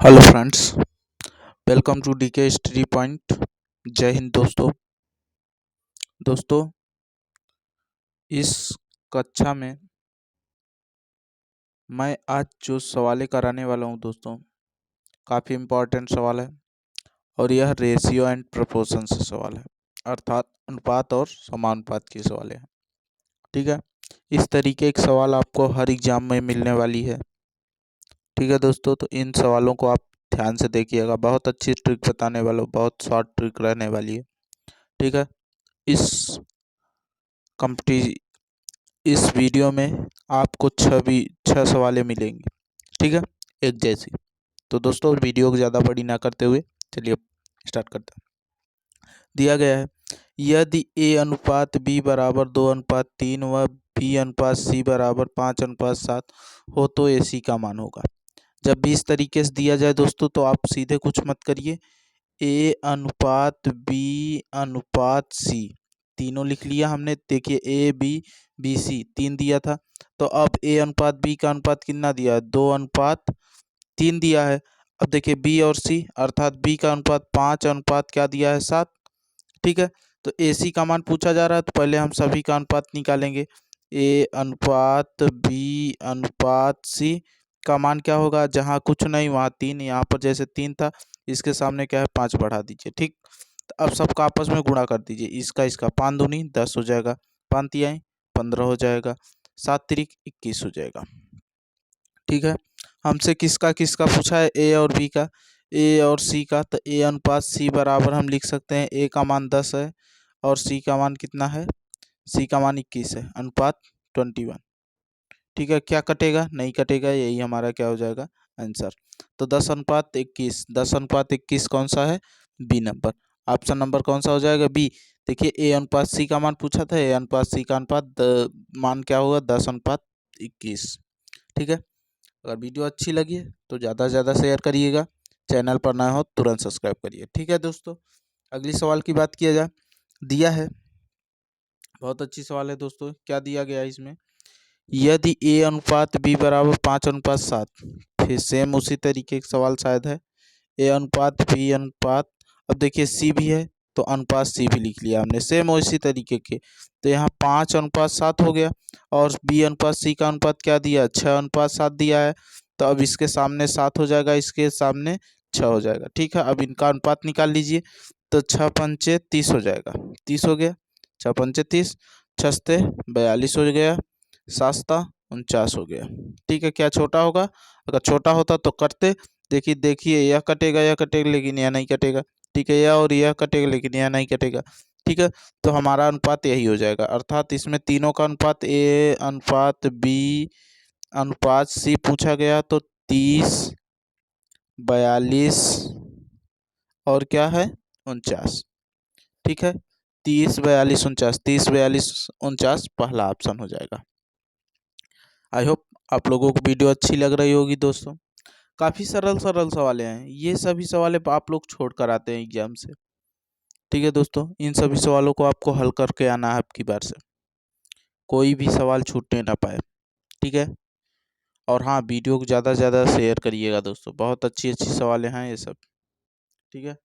Hello friends, welcome to DK study point. जय हिंद दोस्तों, इस कक्षा में मैं आज जो सवालें कराने वाला हूं दोस्तों, काफ़ी इम्पोर्टेंट सवाल है और यह रेशियो एंड प्रोपोर्शन से सवाल है, अर्थात अनुपात और समानुपात के सवाल हैं। ठीक है, इस तरीके एक सवाल आपको हर एग्जाम में मिलने वाली है। ठीक है दोस्तों, तो इन सवालों को आप ध्यान से देखिएगा। बहुत अच्छी ट्रिक बताने वाला हूं, बहुत शॉर्ट ट्रिक रहने वाली है। ठीक है, इस कंपटी इस वीडियो में आपको छह सवालें मिलेंगी। ठीक है, एक जैसी। तो दोस्तों, वीडियो को ज़्यादा बड़ी ना करते हुए चलिए स्टार्ट करते हैं। दिया गया है, यदि ए अनुपात बी बराबर 2:3 व बी अनुपात सी बराबर 5:7 हो तो ए सी का मान होगा। जब भी इस तरीके से दिया जाए दोस्तों, तो आप सीधे कुछ मत करिए। ए अनुपात बी अनुपात सी तीनों लिख लिया हमने। देखिए, ए बी सी 3 दिया था, तो अब ए अनुपात बी का अनुपात कितना दिया है? 2:3 दिया है। अब देखिए बी और सी, अर्थात बी का अनुपात 5 अनुपात क्या दिया है? 7। ठीक है, तो ए सी का मान पूछा जा रहा है, तो पहले हम सभी का अनुपात निकालेंगे। ए अनुपात बी अनुपात सी का मान क्या होगा? जहाँ कुछ नहीं वहाँ 3, यहाँ पर जैसे 3 था, इसके सामने क्या है? 5 बढ़ा दीजिए। ठीक, तो अब सबका आपस में गुणा कर दीजिए। इसका 5 दूनी 10 हो जाएगा, 5 तिहाई 15 हो जाएगा, 7 तिरिक 21 हो जाएगा। ठीक है, हमसे किसका किसका पूछा है? ए और बी का, ए और सी का। तो ए अनुपात सी बराबर हम लिख सकते हैं, ए का मान 10 है और सी का मान कितना है? सी का मान 21 है, अनुपात 21। ठीक है, क्या कटेगा? नहीं कटेगा, यही हमारा क्या हो जाएगा? आंसर। तो 10:21, 10:21 कौन सा है? B number. ऑप्शन नंबर कौन सा हो जाएगा? बी। देखिए, ए अनुपात सी का मान पूछा था, ए अनुपात सी का मान क्या होगा? 10:21। ठीक है, अगर वीडियो अच्छी लगी है तो ज़्यादा से ज़्यादा शेयर करिएगा। चैनल पर नए हो तुरंत सब्सक्राइब करिए। ठीक है दोस्तों, अगली सवाल की बात किया जाए। दिया है, बहुत अच्छी सवाल है दोस्तों। क्या दिया गया है इसमें? यदि ए अनुपात बी बराबर 5:7, फिर सेम उसी तरीके का सवाल शायद है। ए अनुपात बी अनुपात, अब देखिए सी भी है, तो अनुपात सी भी लिख लिया हमने, सेम उसी तरीके के। तो यहाँ 5:7 हो गया, और बी अनुपात सी का अनुपात क्या दिया? 6:7 दिया है। तो अब इसके सामने 7 हो जाएगा, इसके सामने 6 हो जाएगा। ठीक है, अब इनका अनुपात निकाल लीजिए। तो 6×5 = 30 हो जाएगा, 30 हो गया। 6×5 = 30, 6 × 42 हो गया, 7 × 49 हो गया। ठीक है, क्या छोटा होगा? अगर छोटा होता तो करते। देखिए देखिए, यह कटेगा, यह कटेगा, लेकिन यह नहीं कटेगा। ठीक है, यह और यह कटेगा, लेकिन यह नहीं कटेगा। ठीक है, तो हमारा अनुपात यही हो जाएगा, अर्थात इसमें तीनों का अनुपात, ए अनुपात बी अनुपात सी पूछा गया, तो 30, 42 और क्या है? 49। ठीक है, 30, 42, 49, 30, 42, 49 पहला ऑप्शन हो जाएगा। आई होप आप लोगों को वीडियो अच्छी लग रही होगी दोस्तों। काफ़ी सरल सरल सवालें हैं, ये सभी सवालें आप लोग छोड़ कर आते हैं एग्जाम से। ठीक है दोस्तों, इन सभी सवालों को आपको हल करके आना है आपकी बार से, कोई भी सवाल छूटने ना पाए। ठीक है, और हाँ, वीडियो को ज़्यादा से ज़्यादा शेयर करिएगा दोस्तों, बहुत अच्छी अच्छी सवालें हैं ये सब। ठीक है,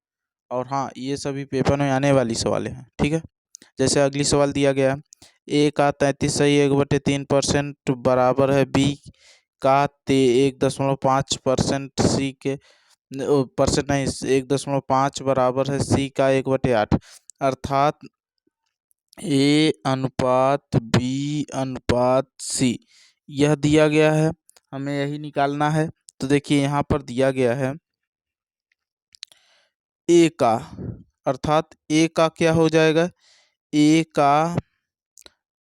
और हाँ, ये सभी पेपर में आने वाली सवालें हैं। ठीक है, जैसे अगली सवाल दिया गया है, ए का 33 सही 1/3% बराबर है बी का 1.5%, सी के परसेंट नहीं, 1.5 बराबर है सी का 1/8, अर्थात ए अनुपात बी अनुपात सी यह दिया गया है, हमें यही निकालना है। तो देखिए यहाँ पर दिया गया है ए का, अर्थात ए का क्या हो जाएगा? ए का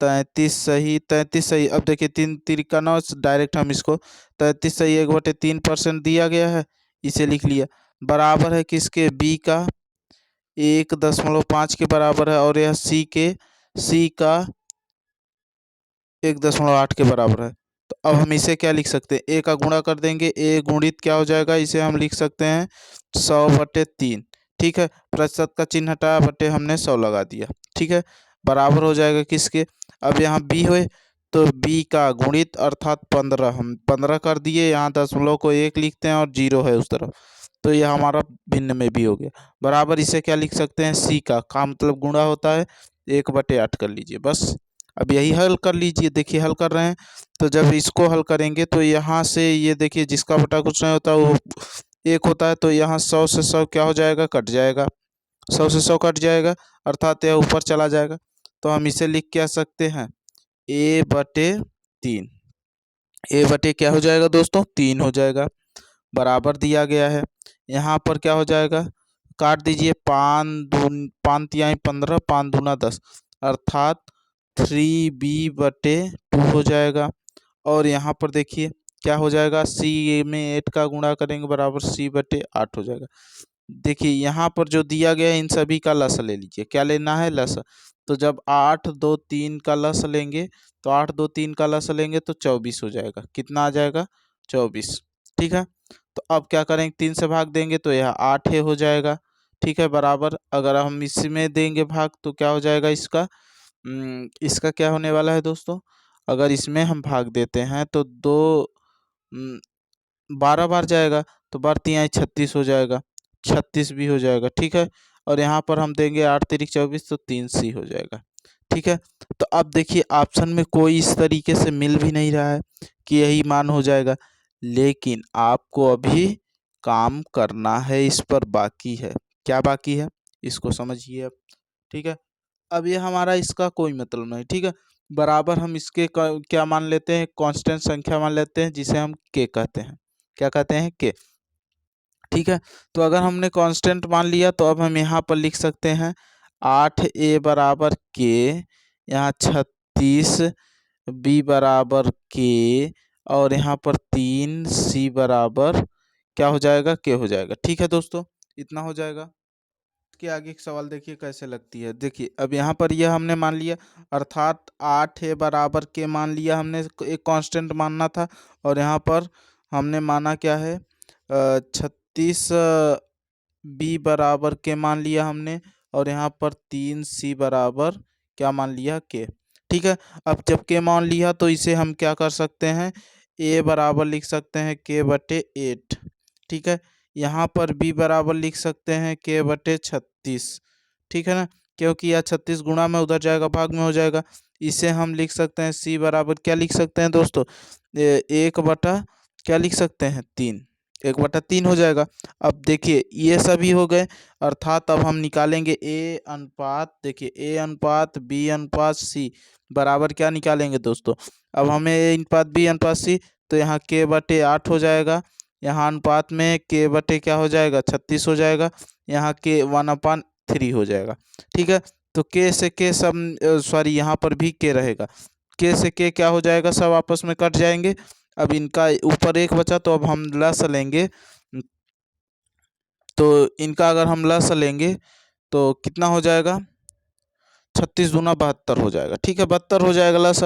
33 सही 33 सही, अब देखिए 3 तिरिका 9, डायरेक्ट हम इसको 33 सही 1/3% दिया गया है, इसे लिख लिया। बराबर है किसके? बी का 1.5 के बराबर है, और यह सी का 1.8 के बराबर है। तो अब हम इसे क्या लिख सकते हैं? ए का गुणा कर देंगे, ए गुणित क्या हो जाएगा? इसे हम लिख सकते हैं 100/3। ठीक है, प्रतिशत का चिन्ह हटाया, बटे हमने 100 लगा दिया। ठीक है, बराबर हो जाएगा किसके? अब यहाँ बी हुए, तो बी का गुणित अर्थात 15 हम 15 कर दिए, यहाँ दशमलव को 1 लिखते हैं और 0 है उस तरफ, तो यह हमारा भिन्न में भी हो गया। बराबर इसे क्या लिख सकते हैं, सी का मतलब गुणा होता है 1/8 कर लीजिए बस। अब यही हल कर लीजिए, देखिए हल कर रहे हैं तो जब इसको हल करेंगे तो यहाँ से ये देखिए जिसका बटा कुछ नहीं होता वो 1 होता है, तो यहाँ 100 से 100 क्या हो जाएगा, कट जाएगा, 100 से 100 कट जाएगा अर्थात यह ऊपर चला जाएगा। तो हम इसे लिख क्या सकते हैं, a/3, ए बटे क्या हो जाएगा दोस्तों, 3 हो जाएगा। बराबर दिया गया है, यहाँ पर क्या हो जाएगा, काट दीजिए, 5 तिहाई 15, 5 दूना 10 अर्थात 3b/2 हो जाएगा। और यहाँ पर देखिए क्या हो जाएगा, सी में 8 का गुणा करेंगे बराबर c/8 हो जाएगा। देखिए यहाँ पर जो दिया गया है इन सभी का लस ले लीजिए, क्या लेना है, लस। तो जब 8 2 3 का लस लेंगे तो 8 2 3 का लस लेंगे तो 24 हो जाएगा, कितना आ जाएगा, 24। ठीक है, तो अब क्या करेंगे, 3 से भाग देंगे तो यह 8 हो जाएगा। ठीक है, बराबर अगर हम इसमें देंगे भाग तो क्या हो जाएगा, इसका क्या होने वाला है दोस्तों, अगर इसमें हम भाग देते हैं तो 12 बार जाएगा तो 12×3=36 हो जाएगा, 36 भी हो जाएगा। ठीक है, और यहाँ पर हम देंगे 8×3=24 तो 3c हो जाएगा। ठीक है, तो अब देखिए ऑप्शन में कोई इस तरीके से मिल भी नहीं रहा है कि यही मान हो जाएगा, लेकिन आपको अभी काम करना है, इस पर बाकी है। क्या बाकी है, इसको समझिए अब। ठीक है, अब ये हमारा इसका कोई मतलब नहीं। ठीक है, बराबर हम इसके क्या मान लेते हैं, कांस्टेंट संख्या मान लेते हैं जिसे हम के कहते हैं। क्या कहते हैं, के। ठीक है, तो अगर हमने कांस्टेंट मान लिया तो अब हम यहाँ पर लिख सकते हैं 8a बराबर के, यहाँ 36 b बराबर के, और यहाँ पर 3c बराबर क्या हो जाएगा, के हो जाएगा। ठीक है दोस्तों, इतना हो जाएगा। के आगे एक सवाल देखिए कैसे लगती है। देखिए अब यहाँ पर यह हमने मान लिया अर्थात 8a बराबर के मान लिया हमने, एक कांस्टेंट मानना था, और यहाँ पर हमने माना क्या है, 36 b बराबर के मान लिया हमने, और यहाँ पर 3c बराबर क्या मान लिया, के। ठीक है, अब जब के मान लिया तो इसे हम क्या कर सकते हैं, a बराबर लिख सकते हैं k/8। ठीक है, यहाँ पर b बराबर लिख सकते हैं k/36। ठीक है ना, क्योंकि यह 36 गुणा में उधर जाएगा, भाग में हो जाएगा। इसे हम लिख सकते हैं c बराबर क्या लिख सकते हैं दोस्तों, 1 क्या लिख सकते हैं, 3, 1/3 हो जाएगा। अब देखिए ये सभी हो गए, अर्थात अब हम निकालेंगे a अनुपात, देखिए a अनुपात b अनुपात c बराबर क्या निकालेंगे दोस्तों, अब हमें a अनुपात b अनुपात c, तो यहाँ k/8 हो जाएगा, यहाँ अनुपात में k/ क्या हो जाएगा, 36 हो जाएगा, यहाँ k 1/3 हो जाएगा। ठीक है, तो k से k सब सॉरी यहाँ पर भी k रहेगा, k से k क्या हो जाएगा, सब आपस में कट जाएंगे। अब इनका ऊपर 1 बचा तो अब हम लस लेंगे, तो इनका अगर हम लस लेंगे तो कितना हो जाएगा, 36 दूना 72 हो जाएगा। ठीक है, 72 हो जाएगा लस,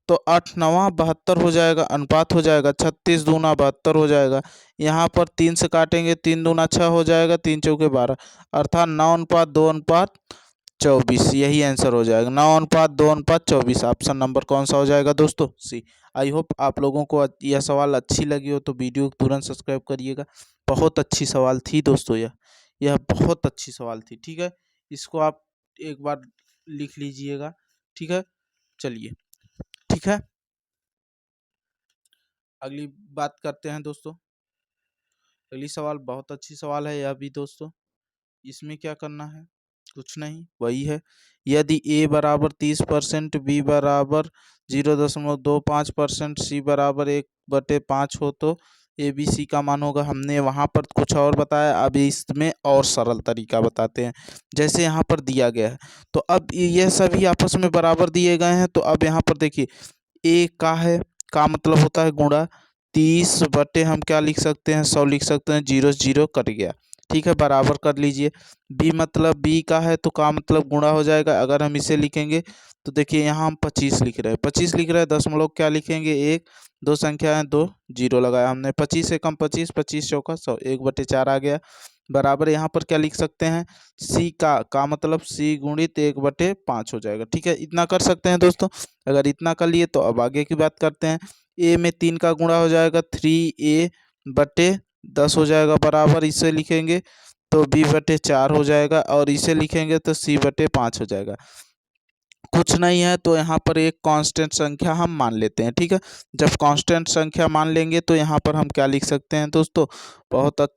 तो 8 9 72 हो जाएगा, अनुपात हो जाएगा 36 दूना 72 हो जाएगा। यहाँ पर 3 से काटेंगे, 3 दूना 6 हो जाएगा, 3 चौके 12 अर्थात 9:2:24, यही आंसर हो जाएगा, 9:2:24। ऑप्शन नंबर कौन सा हो जाएगा दोस्तों, सी। आई होप आप लोगों को यह सवाल अच्छी लगी हो तो वीडियो को तुरंत सब्सक्राइब करिएगा। बहुत अच्छी सवाल थी दोस्तों, यह बहुत अच्छी सवाल थी। ठीक है, इसको आप एक बार लिख लीजिएगा। ठीक है, चलिए, ठीक है, अगली बात करते हैं दोस्तों। अगली सवाल बहुत अच्छी सवाल है यह भी दोस्तों। इसमें क्या करना है, कुछ नहीं, वही है, यदि a बराबर 30%, b बराबर 0.25%, c बराबर 1/5 हो तो ए बी सी का मान होगा। हमने वहाँ पर कुछ और बताया, अब इसमें और सरल तरीका बताते हैं। जैसे यहाँ पर दिया गया है तो अब यह सभी आपस में बराबर दिए गए हैं, तो अब यहाँ पर देखिए a का है, का मतलब होता है गुणा, 30 बटे हम क्या लिख सकते हैं, 100 लिख सकते हैं, 0 0 कट गया। ठीक है, बराबर कर लीजिए। b मतलब b का है तो का मतलब गुणा हो जाएगा। अगर हम इसे लिखेंगे तो देखिए यहाँ हम 25 लिख रहे हैं, 25 लिख रहे हैं, दशमलव क्या लिखेंगे, 1, 2 संख्या है 2, 0 लगाया हमने, 25 से कम 25, 25 चौका 100, 1/4 आ गया। बराबर यहाँ पर क्या लिख सकते हैं, सी का मतलब सी गुणित 1/5 हो जाएगा। ठीक है, इतना कर सकते हैं दोस्तों। अगर इतना कर लिए तो अब आगे की बात करते हैं। ए में 3 का गुणा हो जाएगा, 3a/10 हो जाएगा, बराबर इसे लिखेंगे तो b/4 हो जाएगा, और इसे लिखेंगे तो c/5 हो जाएगा। कुछ नहीं है तो यहाँ पर एक कांस्टेंट संख्या हम मान लेते हैं। ठीक है, जब कांस्टेंट संख्या मान लेंगे तो यहाँ पर हम क्या लिख सकते हैं दोस्तों,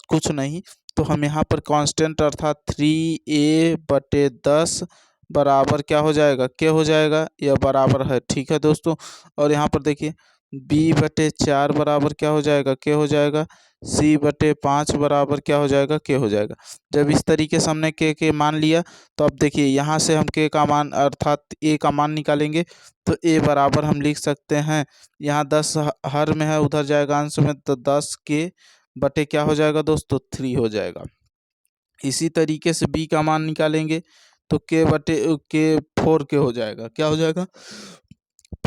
कुछ नहीं, तो हम यहाँ पर कांस्टेंट अर्थात 3a/10 बराबर क्या हो जाएगा, के हो जाएगा, यह बराबर है। ठीक है दोस्तों, और यहाँ पर देखिए b/4 बराबर क्या हो जाएगा, के हो जाएगा, c/5 बराबर क्या हो जाएगा, के हो जाएगा। जब इस तरीके से हमने के मान लिया तो अब देखिए यहाँ से हम के का मान अर्थात ए का मान निकालेंगे तो ए बराबर हम लिख सकते हैं, यहाँ 10 हर में है, उधर जाएगा अंश में, तो 10 के बटे क्या हो जाएगा दोस्तों, 3 हो जाएगा। इसी तरीके से बी का मान निकालेंगे तो के बटे के 4 के हो जाएगा, क्या हो जाएगा,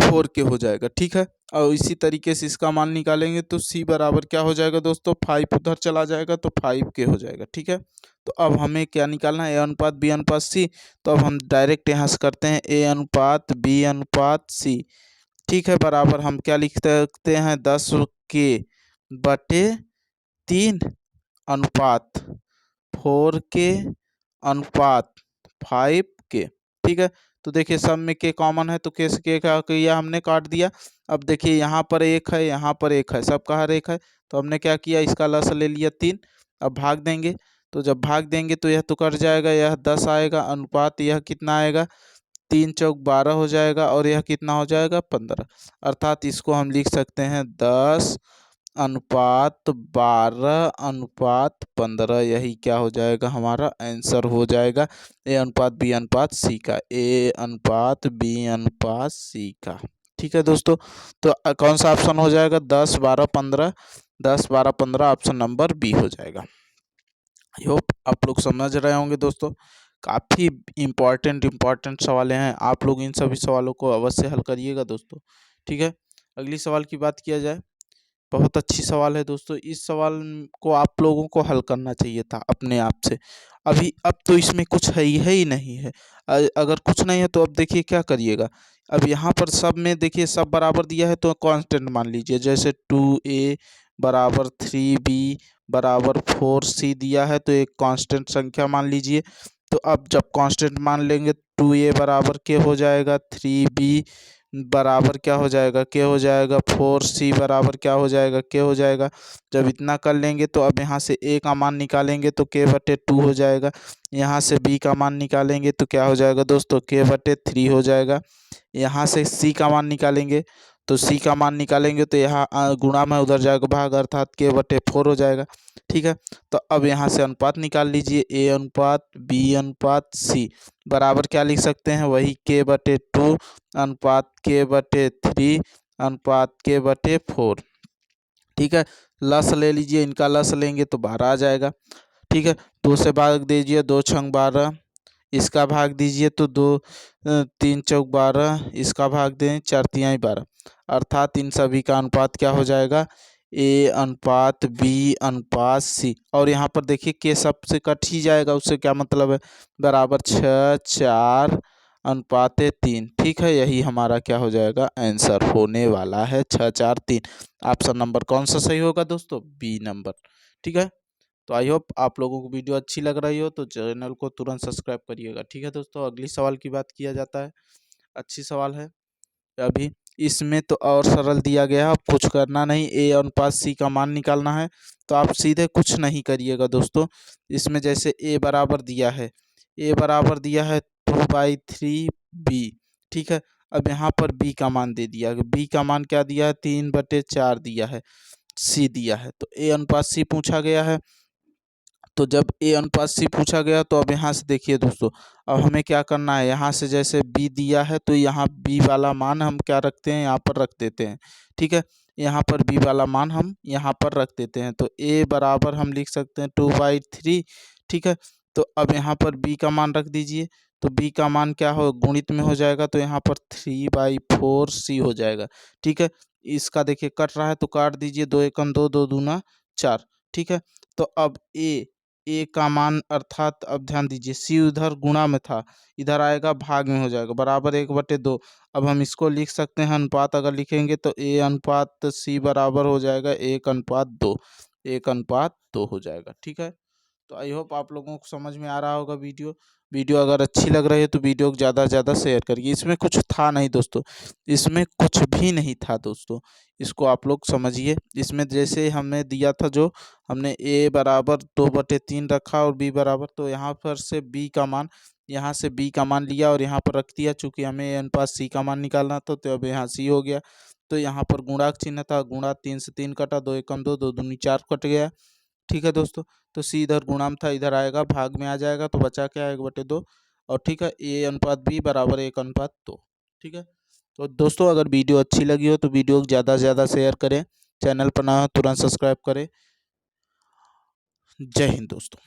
4 के हो जाएगा। ठीक है, और इसी तरीके से इसका मान निकालेंगे तो सी बराबर क्या हो जाएगा दोस्तों, 5 उधर चला जाएगा तो 5 के हो जाएगा। ठीक है, तो अब हमें क्या निकालना है, ए अनुपात बी अनुपात सी। तो अब हम डायरेक्ट यहाँ से करते हैं ए अनुपात बी अनुपात सी। ठीक है, बराबर हम क्या लिख सकते हैं, 10 के बटे 3 अनुपात 4 के अनुपात 5 के। ठीक है, तो देखिए सब में के कॉमन है तो के से के क्या किया, हमने काट दिया। अब देखिए यहाँ पर एक है, यहाँ पर एक है, सबका हर एक है, तो हमने क्या किया, इसका लस ले लिया 3। अब भाग देंगे, तो जब भाग देंगे तो यह तो कट जाएगा, यह 10 आएगा, अनुपात यह कितना आएगा, 3 चौक 12 हो जाएगा, और यह कितना हो जाएगा, 15। अर्थात इसको हम लिख सकते हैं 10 अनुपात 12 अनुपात 15, यही क्या हो जाएगा, हमारा आंसर हो जाएगा ए अनुपात बी अनुपात सी का, ए अनुपात बी अनुपात सी का। ठीक है दोस्तों, तो कौन सा ऑप्शन हो जाएगा, 10 12 15, 10 12 15 ऑप्शन नंबर बी हो जाएगा। आई होप आप लोग समझ रहे होंगे दोस्तों, काफ़ी इम्पॉर्टेंट सवाल हैं, आप लोग इन सभी सवालों को अवश्य हल करिएगा दोस्तों। ठीक है, अगली सवाल की बात किया जाए, बहुत अच्छी सवाल है दोस्तों, इस सवाल को आप लोगों को हल करना चाहिए था अपने आप से। अब तो इसमें कुछ है ही नहीं है। अगर कुछ नहीं है तो अब देखिए क्या करिएगा, अब यहाँ पर सब में देखिए सब बराबर दिया है तो कांस्टेंट मान लीजिए, जैसे 2a बराबर 3b बराबर 4c दिया है तो एक कांस्टेंट संख्या मान लीजिए। तो अब जब कांस्टेंट मान लेंगे 2a बराबर के हो जाएगा, 3b बराबर क्या हो जाएगा, के हो जाएगा, 4c बराबर क्या हो जाएगा, के हो जाएगा। जब इतना कर लेंगे तो अब यहाँ से a का मान निकालेंगे तो k/2 हो जाएगा, यहाँ से b का मान निकालेंगे तो क्या हो जाएगा दोस्तों, k/3 हो जाएगा। यहाँ से c का मान निकालेंगे तो c का मान निकालेंगे तो यहाँ गुणा में उधर जाएगा भाग, अर्थात k/4 हो जाएगा। ठीक है, तो अब यहाँ से अनुपात निकाल लीजिए, a अनुपात b अनुपात c बराबर क्या लिख सकते हैं, वही k/2 अनुपात k/3 अनुपात k/4। ठीक है, लस ले लीजिए, इनका लस लेंगे तो 12 आ जाएगा। ठीक है, 2 से भाग दीजिए, 2 छंग 12, इसका भाग दीजिए तो 3 चौक 12, इसका भाग दें 4 तिहाई 12, अर्थात इन सभी का अनुपात क्या हो जाएगा, ए अनुपात बी अनुपात सी। और यहाँ पर देखिए के सबसे कट ही जाएगा, उससे क्या मतलब है, बराबर 6 4 अनुपात 3। ठीक है, यही हमारा क्या हो जाएगा, आंसर होने वाला है 6 4 3। ऑप्शन नंबर कौन सा सही होगा दोस्तों, बी नंबर। ठीक है, तो आई होप आप लोगों को वीडियो अच्छी लग रही हो तो चैनल को तुरंत सब्सक्राइब करिएगा। ठीक है दोस्तों, अगली सवाल की बात किया जाता है, अच्छी सवाल है। अभी इसमें तो और सरल दिया गया है, अब कुछ करना नहीं, ए अनुपात सी का मान निकालना है। तो आप सीधे कुछ नहीं करिएगा दोस्तों, इसमें जैसे ए बराबर दिया है, ए बराबर दिया है 2/3b। ठीक है, अब यहाँ पर बी का मान दे दिया, बी का मान क्या दिया है, 3/4 दिया है, सी दिया है, तो ए अनुपात सी पूछा गया है। तो जब ए अनुपात सी पूछा गया तो अब यहाँ से देखिए दोस्तों, अब हमें क्या करना है, यहाँ से जैसे बी दिया है तो यहाँ बी वाला मान हम क्या रखते हैं, यहाँ पर रख देते हैं। ठीक है, यहाँ पर बी वाला मान हम यहाँ पर रख देते हैं, तो ए बराबर हम लिख सकते हैं 2/3। ठीक है, तो अब यहाँ पर बी का मान रख दीजिए, तो बी का मान क्या हो, गुणित में हो जाएगा, तो यहाँ पर 3/4c हो जाएगा। ठीक है, इसका देखिए कट रहा है तो काट दीजिए, 2 एकम 2, 2 दूना 4। ठीक है, तो अब ए ए का मान, अर्थात अब ध्यान दीजिए सी उधर गुणा में था, इधर आएगा भाग में हो जाएगा, बराबर 1/2। अब हम इसको लिख सकते हैं अनुपात, अगर लिखेंगे तो ए अनुपात सी बराबर हो जाएगा 1:2, 1:2 हो जाएगा। ठीक है, तो आई होप आप लोगों को समझ में आ रहा होगा। वीडियो अगर अच्छी लग रही है तो वीडियो को ज़्यादा से ज़्यादा शेयर करिए। इसमें कुछ था नहीं दोस्तों, इसमें कुछ भी नहीं था दोस्तों, इसको आप लोग समझिए। इसमें जैसे हमें दिया था, जो हमने ए बराबर 2/3 रखा और बी बराबर, तो यहाँ पर से बी का मान, यहाँ से बी का मान लिया और यहाँ पर रख दिया। चूंकि हमें ए अनुपात सी का मान निकालना था, तो अब यहाँ सी हो गया। तो यहाँ पर गुणा का चिन्ह था, गुणा 3 से 3 कटा, 2 एकम 2, 2 दूनी 4 कट गया। ठीक है दोस्तों, तो सी इधर गुणा में था, इधर आएगा भाग में आ जाएगा, तो बचा क्या, 1/2। और ठीक है, ए अनुपात बी बराबर 1:2। ठीक है, तो दोस्तों अगर वीडियो अच्छी लगी हो तो वीडियो को ज़्यादा से ज़्यादा शेयर करें, चैनल पर नया हो तुरंत सब्सक्राइब करें। जय हिंद दोस्तों।